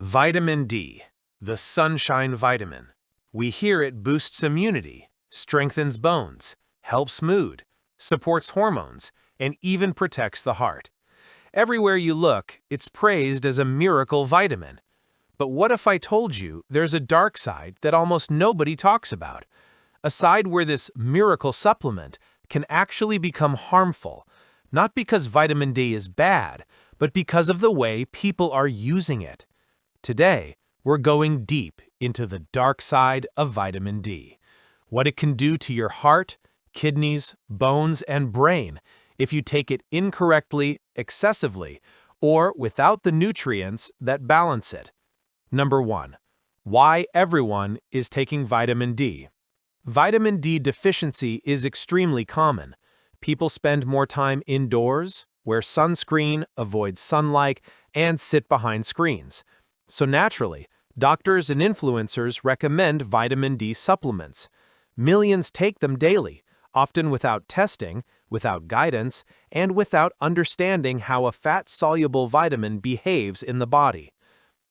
Vitamin D, the sunshine vitamin. We hear it boosts immunity, strengthens bones, helps mood, supports hormones, and even protects the heart. Everywhere you look, it's praised as a miracle vitamin. But what if I told you there's a dark side that almost nobody talks about? A side where this miracle supplement can actually become harmful, not because vitamin D is bad, but because of the way people are using it. Today, we're going deep into the dark side of vitamin D, what it can do to your heart, kidneys, bones, and brain if you take it incorrectly, excessively, or without the nutrients that balance it. Number 1. Why everyone is taking vitamin D. Vitamin D deficiency is extremely common. People spend more time indoors, wear sunscreen, avoid sunlight, and sit behind screens. So naturally, doctors and influencers recommend vitamin D supplements. Millions take them daily, often without testing, without guidance, and without understanding how a fat-soluble vitamin behaves in the body.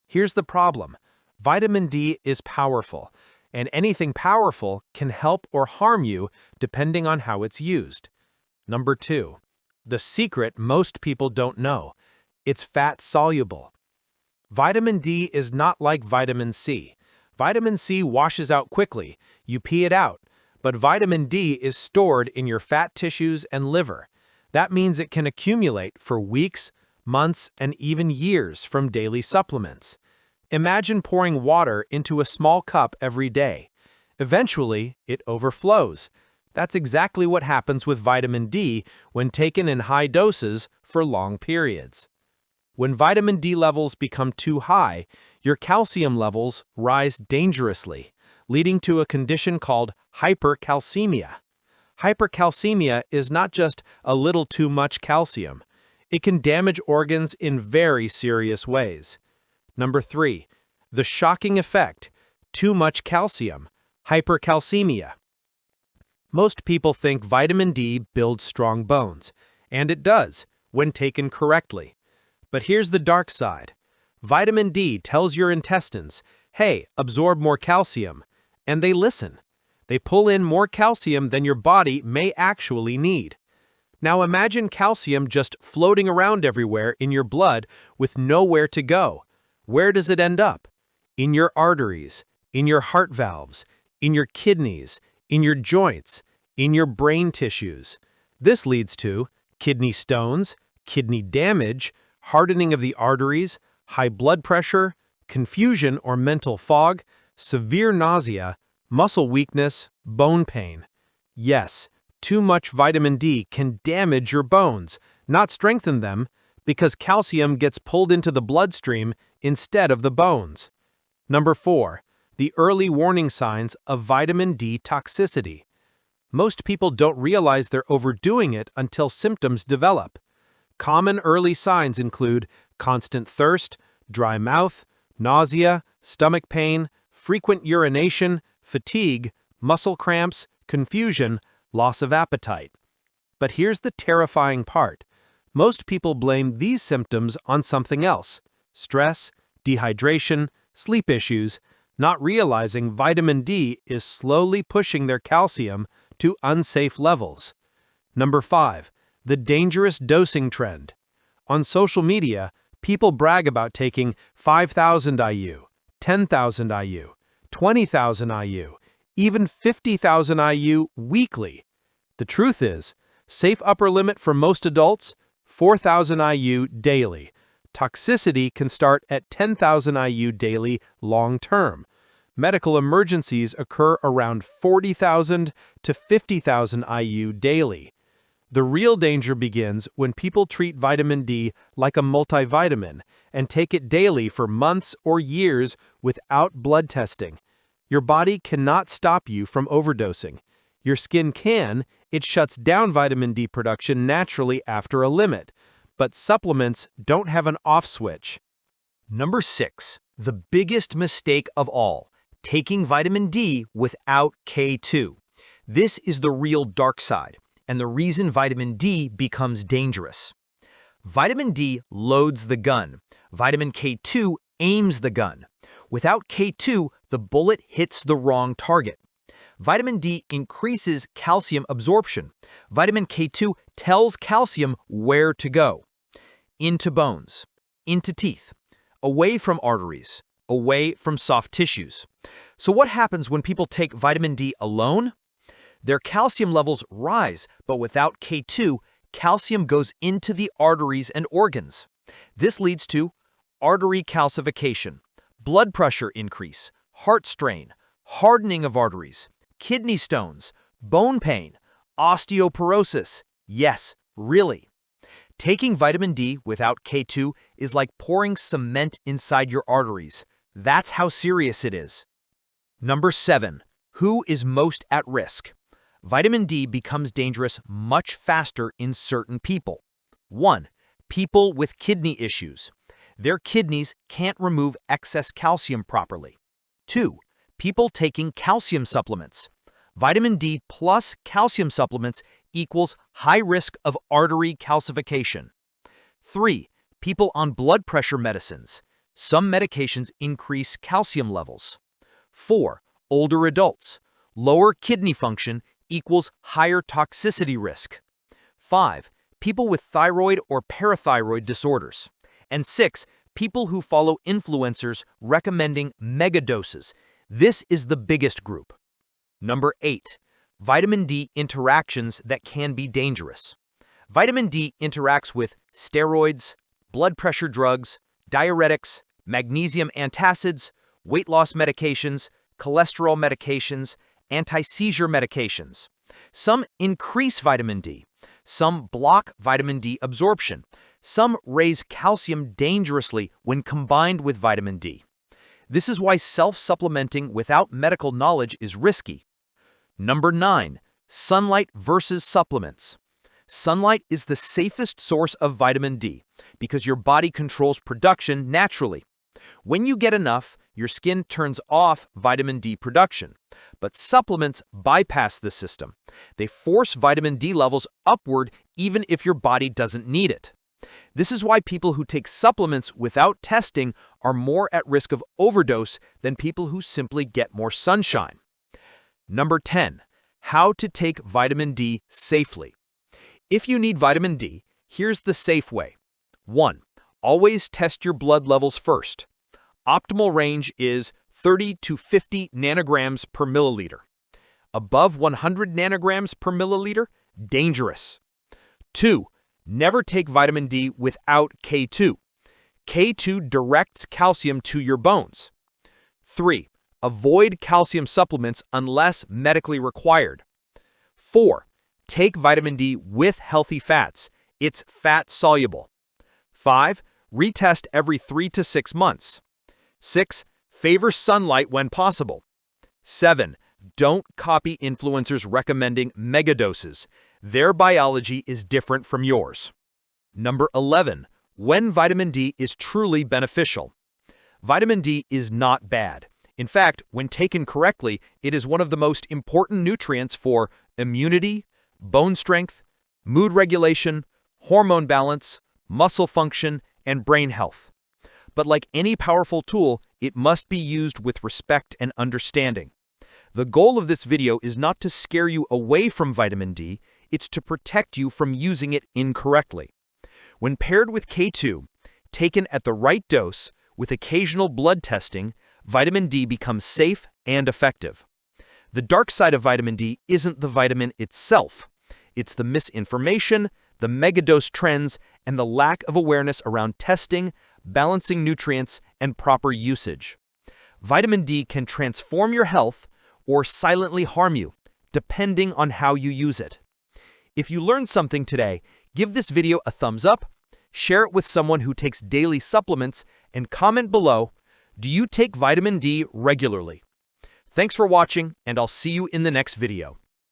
Here's the problem. Vitamin D is powerful, and anything powerful can help or harm you depending on how it's used. Number 2. The secret most people don't know. It's fat-soluble. Vitamin D is not like vitamin C. Vitamin C washes out quickly, you pee it out, but vitamin D is stored in your fat tissues and liver. That means it can accumulate for weeks, months, and even years from daily supplements. Imagine pouring water into a small cup every day. Eventually, it overflows. That's exactly what happens with vitamin D when taken in high doses for long periods. When vitamin D levels become too high, your calcium levels rise dangerously, leading to a condition called hypercalcemia. Hypercalcemia is not just a little too much calcium. It can damage organs in very serious ways. Number 3. The shocking effect: too much calcium, hypercalcemia. Most people think vitamin D builds strong bones, and it does, when taken correctly. But here's the dark side. Vitamin D tells your intestines, hey, absorb more calcium, and they listen. They pull in more calcium than your body may actually need. Now imagine calcium just floating around everywhere in your blood with nowhere to go. Where does it end up? In your arteries, in your heart valves, in your kidneys, in your joints, in your brain tissues. This leads to kidney stones, kidney damage, hardening of the arteries, high blood pressure, confusion or mental fog, severe nausea, muscle weakness, bone pain. Yes, too much vitamin D can damage your bones, not strengthen them, because calcium gets pulled into the bloodstream instead of the bones. Number 4. The early warning signs of vitamin D toxicity. Most people don't realize they're overdoing it until symptoms develop. Common early signs include constant thirst, dry mouth, nausea, stomach pain, frequent urination, fatigue, muscle cramps, confusion, loss of appetite. But here's the terrifying part. Most people blame these symptoms on something else: stress, dehydration, sleep issues, not realizing vitamin D is slowly pushing their calcium to unsafe levels. Number 5. The dangerous dosing trend. On social media, people brag about taking 5,000 IU, 10,000 IU, 20,000 IU, even 50,000 IU weekly. The truth is, safe upper limit for most adults, 4,000 IU daily. Toxicity can start at 10,000 IU daily long-term. Medical emergencies occur around 40,000 to 50,000 IU daily. The real danger begins when people treat vitamin D like a multivitamin and take it daily for months or years without blood testing. Your body cannot stop you from overdosing. Your skin can; it shuts down vitamin D production naturally after a limit. But supplements don't have an off switch. Number 6. The biggest mistake of all: taking vitamin D without K2. This is the real dark side, and the reason vitamin D becomes dangerous. Vitamin D loads the gun. Vitamin K2 aims the gun. Without K2, the bullet hits the wrong target. Vitamin D increases calcium absorption. Vitamin K2 tells calcium where to go. Into bones, into teeth, away from arteries, away from soft tissues. So what happens when people take vitamin D alone? Their calcium levels rise, but without K2, calcium goes into the arteries and organs. This leads to artery calcification, blood pressure increase, heart strain, hardening of arteries, kidney stones, bone pain, osteoporosis. Yes, really. Taking vitamin D without K2 is like pouring cement inside your arteries. That's how serious it is. Number 7. Who is most at risk? Vitamin D becomes dangerous much faster in certain people. 1. People with kidney issues. Their kidneys can't remove excess calcium properly. 2. People taking calcium supplements. Vitamin D plus calcium supplements equals high risk of artery calcification. 3. People on blood pressure medicines. Some medications increase calcium levels. 4. Older adults. Lower kidney function equals higher toxicity risk. 5. People with thyroid or parathyroid disorders. And 6. People who follow influencers recommending megadoses. This is the biggest group. Number 8. Vitamin D interactions that can be dangerous. Vitamin D interacts with steroids, blood pressure drugs, diuretics, magnesium antacids, weight loss medications, cholesterol medications, anti-seizure medications. Some increase vitamin D. Some block vitamin D absorption. Some raise calcium dangerously when combined with vitamin D. This is why self-supplementing without medical knowledge is risky. Number 9. Sunlight versus supplements. Sunlight is the safest source of vitamin D because your body controls production naturally. When you get enough, your skin turns off vitamin D production. But supplements bypass this system. They force vitamin D levels upward even if your body doesn't need it. This is why people who take supplements without testing are more at risk of overdose than people who simply get more sunshine. Number 10. How to take vitamin D safely. If you need vitamin D, here's the safe way. 1. Always test your blood levels first. Optimal range is 30 to 50 nanograms per milliliter. Above 100 nanograms per milliliter, dangerous. 2. Never take vitamin D without K2. K2 directs calcium to your bones. 3. Avoid calcium supplements unless medically required. 4. Take vitamin D with healthy fats. It's fat-soluble. 5. Retest every 3 to 6 months. 6. Favor sunlight when possible. 7. Don't copy influencers recommending megadoses. Their biology is different from yours. Number 11. When vitamin D is truly beneficial. Vitamin D is not bad. In fact, when taken correctly, it is one of the most important nutrients for immunity, bone strength, mood regulation, hormone balance, muscle function, and brain health. But like any powerful tool, it must be used with respect and understanding. The goal of this video is not to scare you away from vitamin D, it's to protect you from using it incorrectly. When paired with K2, taken at the right dose, with occasional blood testing, vitamin D becomes safe and effective. The dark side of vitamin D isn't the vitamin itself. It's the misinformation, the megadose trends, and the lack of awareness around testing, balancing nutrients, and proper usage. Vitamin D can transform your health or silently harm you, depending on how you use it. If you learned something today, give this video a thumbs up, share it with someone who takes daily supplements, and comment below, do you take vitamin D regularly? Thanks for watching, and I'll see you in the next video.